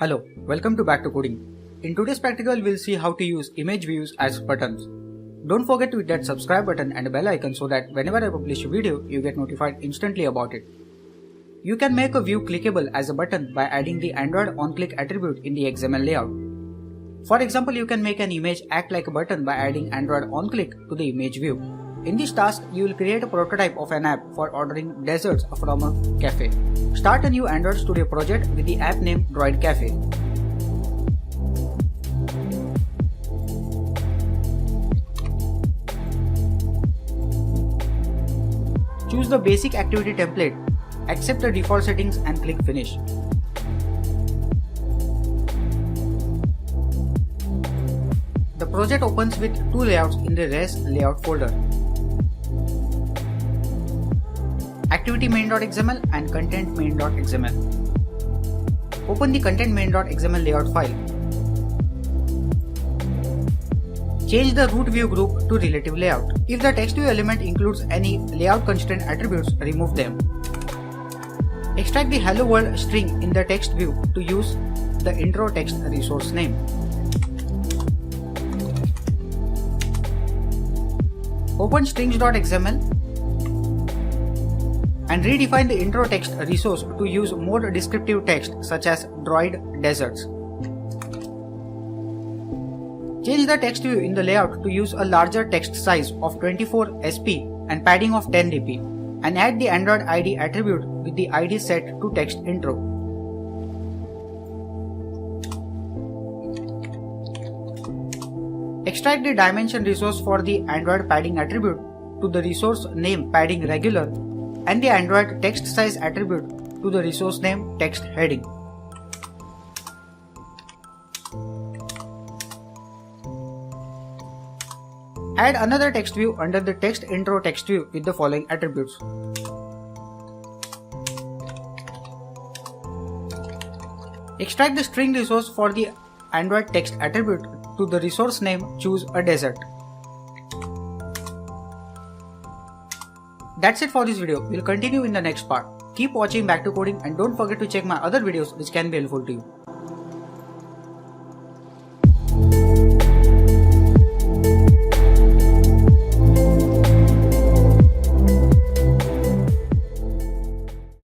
Hello, welcome to Back to Coding. In today's practical, we'll see how to use image views as buttons. Don't forget to hit that subscribe button and the bell icon so that whenever I publish a video, you get notified instantly about it. You can make a view clickable as a button by adding the Android onClick attribute in the XML layout. For example, you can make an image act like a button by adding Android onClick to the image view. In this task, you will create a prototype of an app for ordering desserts from a cafe. Start a new Android Studio project with the app name Droid Cafe. Choose the basic activity template, accept the default settings and click Finish. The project opens with two layouts in the Res layout folder. Activity main.xml and content main.xml. Open the content main.xml layout file. Change the root view group to relative layout. If the text view element includes any layout constraint attributes, remove them. Extract the hello world string in the text view to use the intro text resource name. Open strings.xml and redefine the intro text resource to use more descriptive text such as droid deserts. Change the text view in the layout to use a larger text size of 24 sp and padding of 10 dp and add the Android ID attribute with the ID set to text intro. Extract the dimension resource for the Android padding attribute to the resource name padding regular and the Android text size attribute to the resource name text heading. Add another text view under the text intro text view with the following attributes. Extract the string resource for the Android text attribute to the resource name choose a desert. That's it for this video. We'll continue in the next part. Keep watching Back to Coding and don't forget to check my other videos which can be helpful to you.